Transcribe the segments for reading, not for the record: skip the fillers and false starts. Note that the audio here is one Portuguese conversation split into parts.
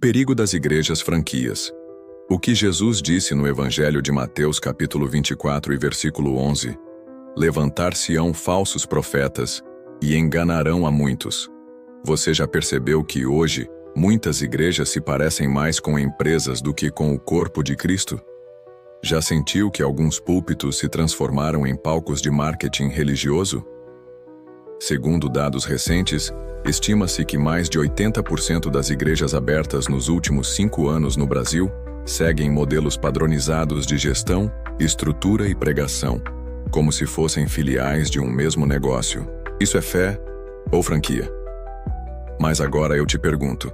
perigo das igrejas franquias. O que Jesus disse no Evangelho de Mateus capítulo 24 e versículo 11: Levantar-se-ão falsos profetas e enganarão a muitos. Você já percebeu que hoje muitas igrejas se parecem mais com empresas do que com o corpo de Cristo? Já sentiu que alguns púlpitos se transformaram em palcos de marketing religioso? Segundo dados recentes, estima-se que mais de 80% das igrejas abertas nos últimos 5 anos no Brasil seguem modelos padronizados de gestão, estrutura e pregação, como se fossem filiais de um mesmo negócio. Isso é fé ou franquia? Mas agora eu te pergunto: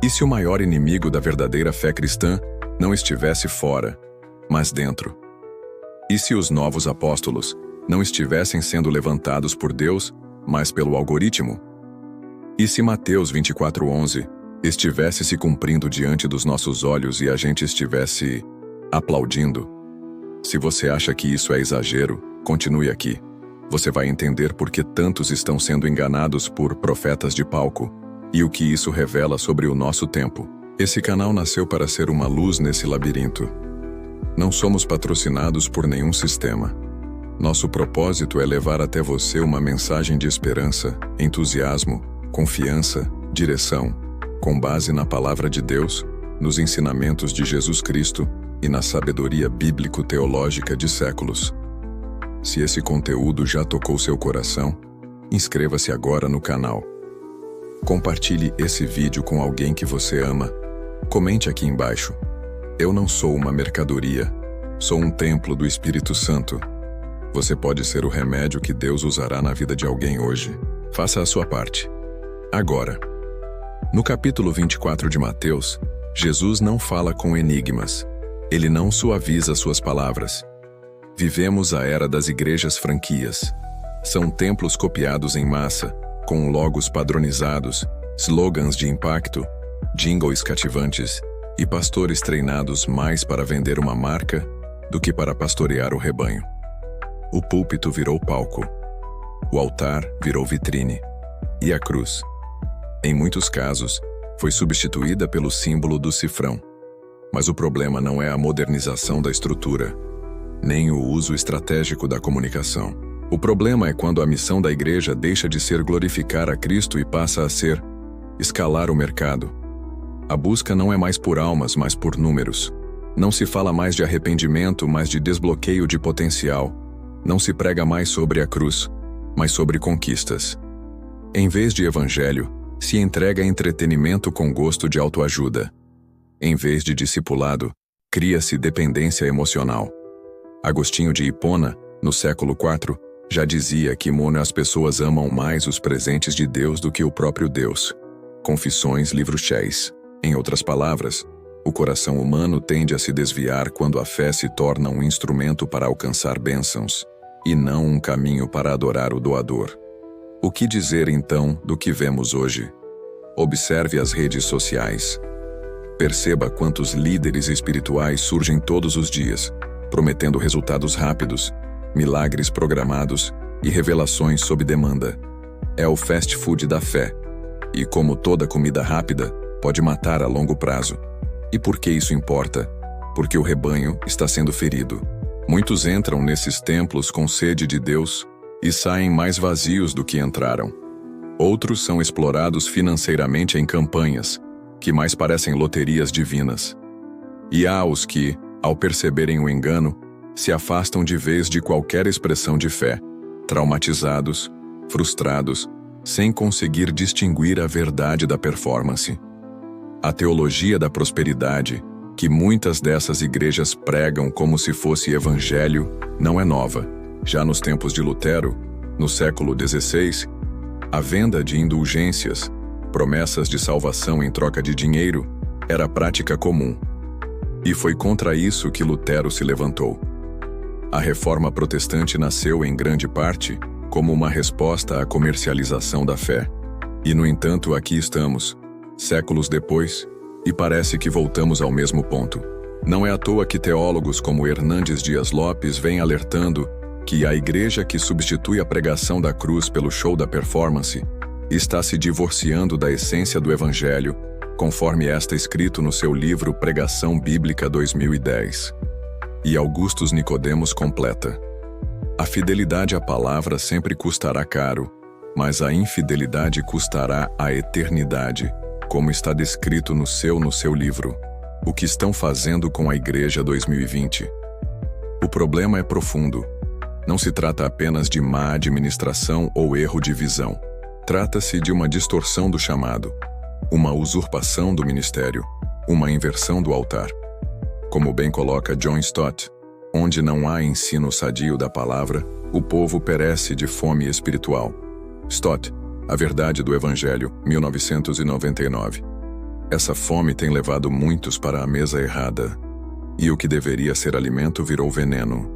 e se o maior inimigo da verdadeira fé cristã não estivesse fora, mas dentro? E se os novos apóstolos não estivessem sendo levantados por Deus, mas pelo algoritmo? E se Mateus 24:11 estivesse se cumprindo diante dos nossos olhos e a gente estivesse aplaudindo? Se você acha que isso é exagero, continue aqui. Você vai entender por que tantos estão sendo enganados por profetas de palco e o que isso revela sobre o nosso tempo. Esse canal nasceu para ser uma luz nesse labirinto. Não somos patrocinados por nenhum sistema. Nosso propósito é levar até você uma mensagem de esperança, entusiasmo, confiança, direção, com base na palavra de Deus, nos ensinamentos de Jesus Cristo e na sabedoria bíblico-teológica de séculos. Se esse conteúdo já tocou seu coração, inscreva-se agora no canal. Compartilhe esse vídeo com alguém que você ama. Comente aqui embaixo: eu não sou uma mercadoria, sou um templo do Espírito Santo. Você pode ser o remédio que Deus usará na vida de alguém hoje. Faça a sua parte. Agora, no capítulo 24 de Mateus, Jesus não fala com enigmas. Ele não suaviza suas palavras. Vivemos a era das igrejas franquias. São templos copiados em massa, com logos padronizados, slogans de impacto, jingles cativantes e pastores treinados mais para vender uma marca do que para pastorear o rebanho. O púlpito virou palco. O altar virou vitrine. E a cruz, em muitos casos, foi substituída pelo símbolo do cifrão. Mas o problema não é a modernização da estrutura, nem o uso estratégico da comunicação. O problema é quando a missão da igreja deixa de ser glorificar a Cristo e passa a ser escalar o mercado. A busca não é mais por almas, mas por números. Não se fala mais de arrependimento, mas de desbloqueio de potencial. Não se prega mais sobre a cruz, mas sobre conquistas. Em vez de evangelho, se entrega entretenimento com gosto de autoajuda. Em vez de discipulado, cria-se dependência emocional. Agostinho de Hipona, no século IV, já dizia que as pessoas amam mais os presentes de Deus do que o próprio Deus. Confissões, livro 6. Em outras palavras, o coração humano tende a se desviar quando a fé se torna um instrumento para alcançar bênçãos, e não um caminho para adorar o doador. O que dizer então do que vemos hoje? Observe as redes sociais. Perceba quantos líderes espirituais surgem todos os dias, prometendo resultados rápidos, milagres programados e revelações sob demanda. É o fast food da fé. E como toda comida rápida, pode matar a longo prazo. E por que isso importa? Porque o rebanho está sendo ferido. Muitos entram nesses templos com sede de Deus e saem mais vazios do que entraram. Outros são explorados financeiramente em campanhas, que mais parecem loterias divinas. E há os que, ao perceberem o engano, se afastam de vez de qualquer expressão de fé, traumatizados, frustrados, sem conseguir distinguir a verdade da performance. A teologia da prosperidade, que muitas dessas igrejas pregam como se fosse evangelho, não é nova. Já nos tempos de Lutero, no século XVI, a venda de indulgências, promessas de salvação em troca de dinheiro, era prática comum. E foi contra isso que Lutero se levantou. A reforma protestante nasceu em grande parte como uma resposta à comercialização da fé. E, no entanto, aqui estamos, séculos depois, e parece que voltamos ao mesmo ponto. Não é à toa que teólogos como Hernandes Dias Lopes vêm alertando que a igreja que substitui a pregação da cruz pelo show da performance está se divorciando da essência do evangelho conforme está escrito no seu livro Pregação Bíblica 2010. E Augustus Nicodemos completa: a fidelidade à palavra sempre custará caro, mas a infidelidade custará a eternidade, como está descrito no seu livro. O que estão fazendo com a Igreja 2020? O problema é profundo. Não se trata apenas de má administração ou erro de visão. Trata-se de uma distorção do chamado, uma usurpação do ministério, uma inversão do altar. Como bem coloca John Stott, onde não há ensino sadio da palavra, o povo perece de fome espiritual. Stott, A Verdade do Evangelho, 1999. Essa fome tem levado muitos para a mesa errada, e o que deveria ser alimento virou veneno.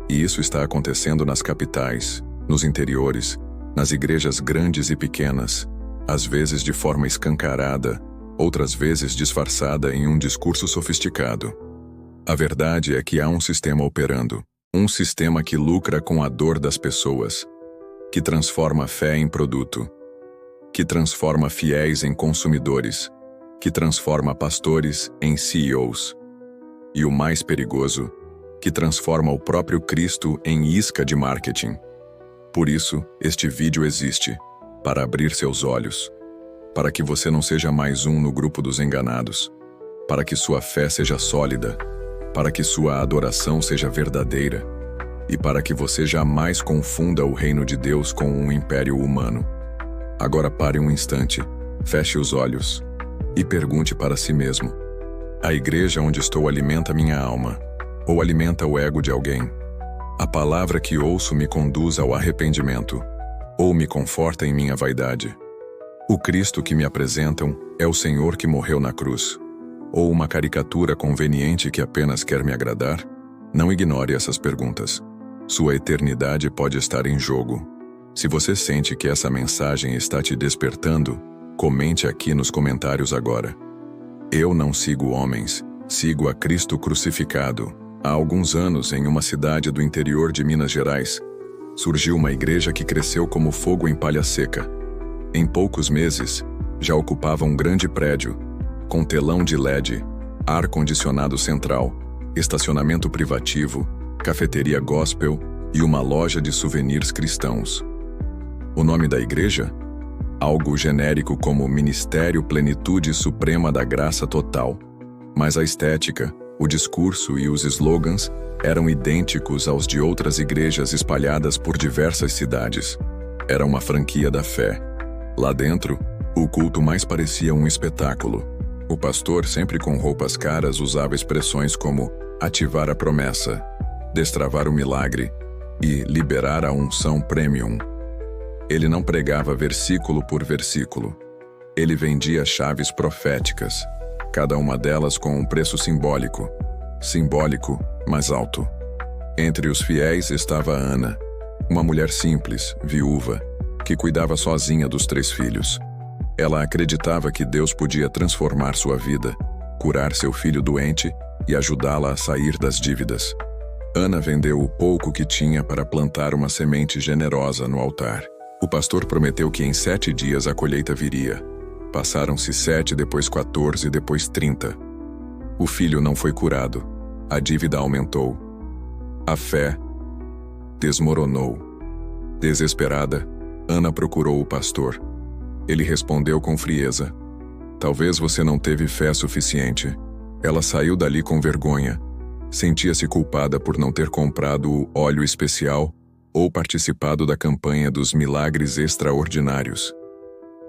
E isso está acontecendo nas capitais, nos interiores, nas igrejas grandes e pequenas, às vezes de forma escancarada, outras vezes disfarçada em um discurso sofisticado. A verdade é que há um sistema operando, um sistema que lucra com a dor das pessoas, que transforma a fé em produto, que transforma fiéis em consumidores, que transforma pastores em CEOs. E o mais perigoso, que transforma o próprio Cristo em isca de marketing. Por isso, este vídeo existe, para abrir seus olhos, para que você não seja mais um no grupo dos enganados, para que sua fé seja sólida, para que sua adoração seja verdadeira, e para que você jamais confunda o reino de Deus com um império humano. Agora pare um instante, feche os olhos, e pergunte para si mesmo: a igreja onde estou alimenta minha alma, ou alimenta o ego de alguém? A palavra que ouço me conduz ao arrependimento, ou me conforta em minha vaidade? O Cristo que me apresentam é o Senhor que morreu na cruz, ou uma caricatura conveniente que apenas quer me agradar? Não ignore essas perguntas. Sua eternidade pode estar em jogo. Se você sente que essa mensagem está te despertando, comente aqui nos comentários agora. Eu não sigo homens, sigo a Cristo crucificado. Há alguns anos, em uma cidade do interior de Minas Gerais, surgiu uma igreja que cresceu como fogo em palha seca. Em poucos meses, já ocupava um grande prédio, com telão de LED, ar-condicionado central, estacionamento privativo, cafeteria gospel e uma loja de souvenirs cristãos. O nome da igreja? Algo genérico como Ministério Plenitude Suprema da Graça Total. Mas a estética, o discurso e os slogans eram idênticos aos de outras igrejas espalhadas por diversas cidades. Era uma franquia da fé. Lá dentro, o culto mais parecia um espetáculo. O pastor, sempre com roupas caras, usava expressões como ativar a promessa, destravar o milagre e liberar a unção premium. Ele não pregava versículo por versículo. Ele vendia chaves proféticas, cada uma delas com um preço simbólico, mas alto. Entre os fiéis estava Ana, uma mulher simples, viúva, que cuidava sozinha dos 3 filhos. Ela acreditava que Deus podia transformar sua vida, curar seu filho doente e ajudá-la a sair das dívidas. Ana vendeu o pouco que tinha para plantar uma semente generosa no altar. O pastor prometeu que em 7 dias a colheita viria. Passaram-se 7, depois 14, depois 30. O filho não foi curado. A dívida aumentou. A fé desmoronou. Desesperada, Ana procurou o pastor. Ele respondeu com frieza: talvez você não teve fé suficiente. Ela saiu dali com vergonha. Sentia-se culpada por não ter comprado o óleo especial ou participado da campanha dos milagres extraordinários.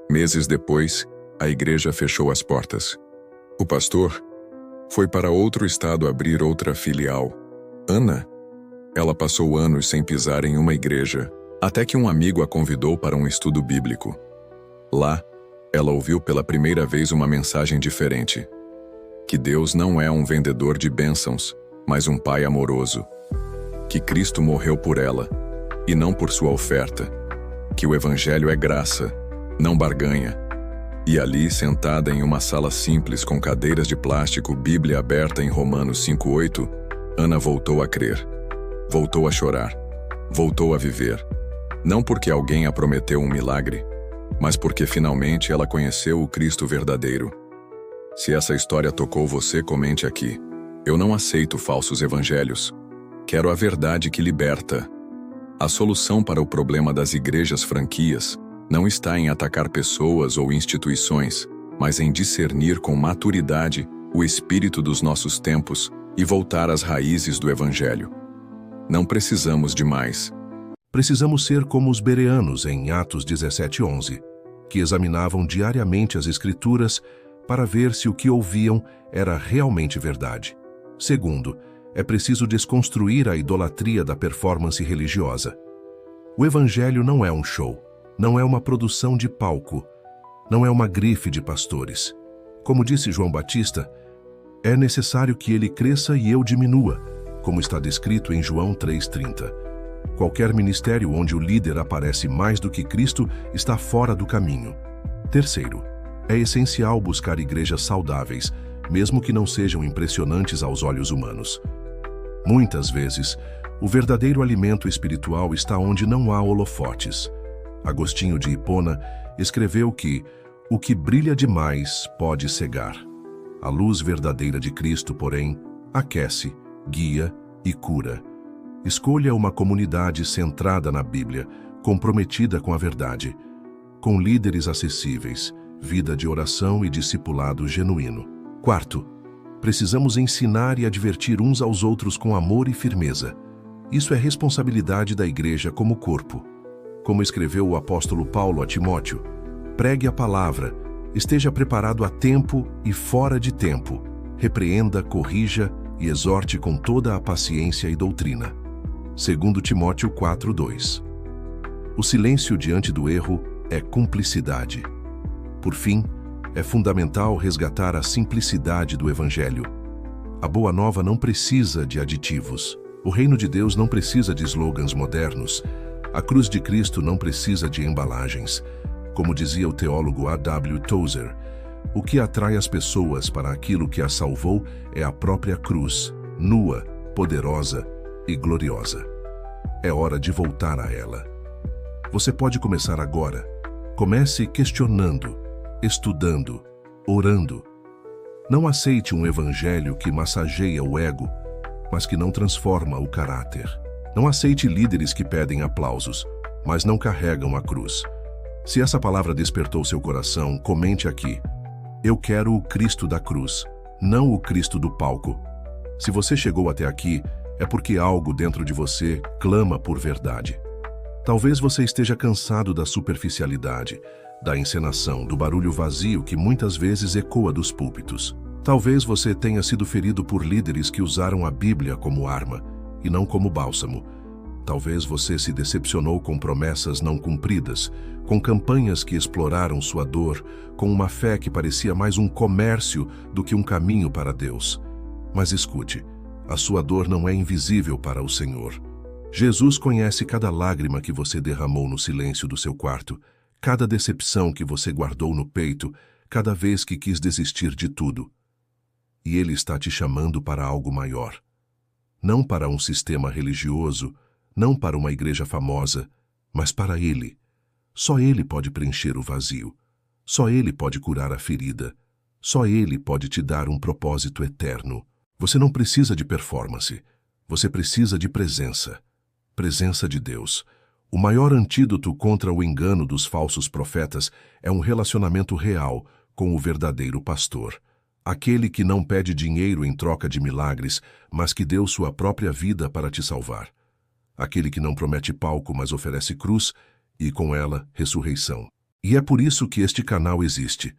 Meses depois, a igreja fechou as portas. O pastor foi para outro estado abrir outra filial. Ana? Ela passou anos sem pisar em uma igreja, até que um amigo a convidou para um estudo bíblico. Lá, ela ouviu pela primeira vez uma mensagem diferente: que Deus não é um vendedor de bênçãos, mas um pai amoroso. Que Cristo morreu por ela, e não por sua oferta. Que o Evangelho é graça, não barganha. E ali, sentada em uma sala simples com cadeiras de plástico, Bíblia aberta em Romanos 5:8, Ana voltou a crer. Voltou a chorar. Voltou a viver. Não porque alguém a prometeu um milagre, mas porque finalmente ela conheceu o Cristo verdadeiro. Se essa história tocou você, comente aqui. Eu não aceito falsos evangelhos. Quero a verdade que liberta. A solução para o problema das igrejas franquias não está em atacar pessoas ou instituições, mas em discernir com maturidade o espírito dos nossos tempos e voltar às raízes do evangelho. Não precisamos de mais. Precisamos ser como os bereanos em Atos 17:11, que examinavam diariamente as Escrituras para ver se o que ouviam era realmente verdade. Segundo, é preciso desconstruir a idolatria da performance religiosa. O Evangelho não é um show, não é uma produção de palco, não é uma grife de pastores. Como disse João Batista, é necessário que ele cresça e eu diminua, como está descrito em João 3,30. Qualquer ministério onde o líder aparece mais do que Cristo está fora do caminho. Terceiro, é essencial buscar igrejas saudáveis, mesmo que não sejam impressionantes aos olhos humanos. Muitas vezes, o verdadeiro alimento espiritual está onde não há holofotes. Agostinho de Hipona escreveu que o que brilha demais pode cegar. A luz verdadeira de Cristo, porém, aquece, guia e cura. Escolha uma comunidade centrada na Bíblia, comprometida com a verdade, com líderes acessíveis, vida de oração e discipulado genuíno. Quarto, precisamos ensinar e advertir uns aos outros com amor e firmeza. Isso é responsabilidade da igreja como corpo. Como escreveu o apóstolo Paulo a Timóteo, pregue a palavra, esteja preparado a tempo e fora de tempo, repreenda, corrija e exorte com toda a paciência e doutrina. 2 Timóteo 4:2. O silêncio diante do erro é cumplicidade. Por fim, é fundamental resgatar a simplicidade do Evangelho. A Boa Nova não precisa de aditivos. O Reino de Deus não precisa de slogans modernos. A cruz de Cristo não precisa de embalagens. Como dizia o teólogo A.W. Tozer, o que atrai as pessoas para aquilo que as salvou é a própria cruz, nua, poderosa e gloriosa. É hora de voltar a ela. Você pode começar agora. Comece questionando, estudando, orando. Não aceite um evangelho que massageia o ego, mas que não transforma o caráter. Não aceite líderes que pedem aplausos, mas não carregam a cruz. Se essa palavra despertou seu coração, comente aqui. Eu quero o Cristo da cruz, não o Cristo do palco. Se você chegou até aqui, é porque algo dentro de você clama por verdade. Talvez você esteja cansado da superficialidade, da encenação, do barulho vazio que muitas vezes ecoa dos púlpitos. Talvez você tenha sido ferido por líderes que usaram a Bíblia como arma e não como bálsamo. Talvez você se decepcionou com promessas não cumpridas, com campanhas que exploraram sua dor, com uma fé que parecia mais um comércio do que um caminho para Deus. Mas escute, a sua dor não é invisível para o Senhor. Jesus conhece cada lágrima que você derramou no silêncio do seu quarto, cada decepção que você guardou no peito, cada vez que quis desistir de tudo. E Ele está te chamando para algo maior. Não para um sistema religioso, não para uma igreja famosa, mas para Ele. Só Ele pode preencher o vazio. Só Ele pode curar a ferida. Só Ele pode te dar um propósito eterno. Você não precisa de performance. Você precisa de presença. Presença de Deus. O maior antídoto contra o engano dos falsos profetas é um relacionamento real com o verdadeiro pastor. Aquele que não pede dinheiro em troca de milagres, mas que deu sua própria vida para te salvar. Aquele que não promete palco, mas oferece cruz e, com ela, ressurreição. E é por isso que este canal existe,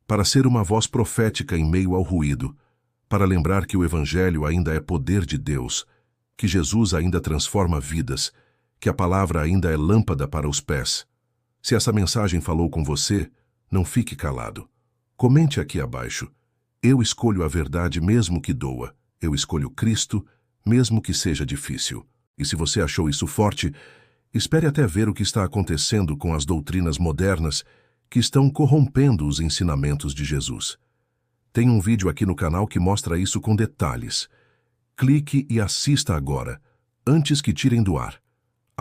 para ser uma voz profética em meio ao ruído, para lembrar que o Evangelho ainda é poder de Deus, que Jesus ainda transforma vidas, que a palavra ainda é lâmpada para os pés. Se essa mensagem falou com você, não fique calado. Comente aqui abaixo. Eu escolho a verdade mesmo que doa. Eu escolho Cristo, mesmo que seja difícil. E se você achou isso forte, espere até ver o que está acontecendo com as doutrinas modernas que estão corrompendo os ensinamentos de Jesus. Tem um vídeo aqui no canal que mostra isso com detalhes. Clique e assista agora, antes que tirem do ar.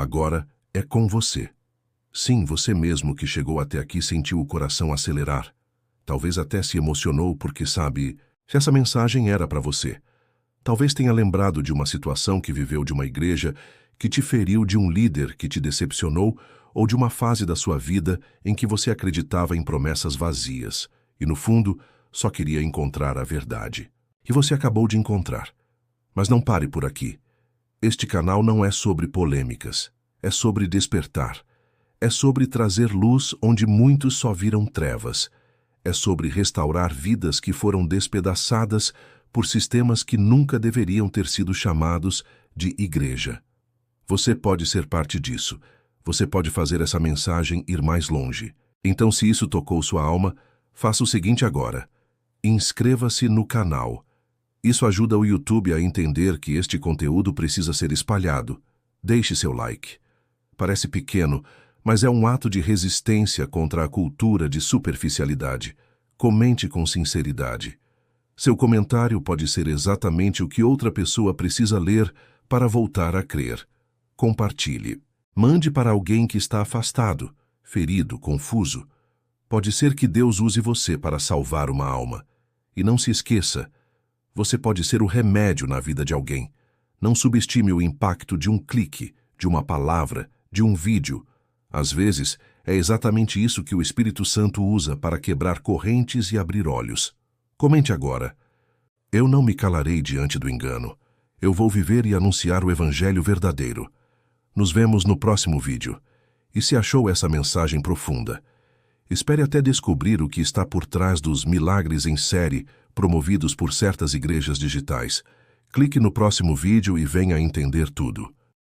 Agora é com você. Sim, você mesmo que chegou até aqui sentiu o coração acelerar. Talvez até se emocionou porque sabe se essa mensagem era para você. Talvez tenha lembrado de uma situação que viveu de uma igreja que te feriu, de um líder que te decepcionou ou de uma fase da sua vida em que você acreditava em promessas vazias e, no fundo, só queria encontrar a verdade. E você acabou de encontrar. Mas não pare por aqui. Este canal não é sobre polêmicas, é sobre despertar. É sobre trazer luz onde muitos só viram trevas. É sobre restaurar vidas que foram despedaçadas por sistemas que nunca deveriam ter sido chamados de igreja. Você pode ser parte disso. Você pode fazer essa mensagem ir mais longe. Então, se isso tocou sua alma, faça o seguinte agora. Inscreva-se no canal. Isso ajuda o YouTube a entender que este conteúdo precisa ser espalhado. Deixe seu like. Parece pequeno, mas é um ato de resistência contra a cultura de superficialidade. Comente com sinceridade. Seu comentário pode ser exatamente o que outra pessoa precisa ler para voltar a crer. Compartilhe. Mande para alguém que está afastado, ferido, confuso. Pode ser que Deus use você para salvar uma alma. E não se esqueça, você pode ser o remédio na vida de alguém. Não subestime o impacto de um clique, de uma palavra, de um vídeo. Às vezes, é exatamente isso que o Espírito Santo usa para quebrar correntes e abrir olhos. Comente agora. Eu não me calarei diante do engano. Eu vou viver e anunciar o Evangelho verdadeiro. Nos vemos no próximo vídeo. E se achou essa mensagem profunda, espere até descobrir o que está por trás dos milagres em série promovidos por certas igrejas digitais. Clique no próximo vídeo e venha entender tudo.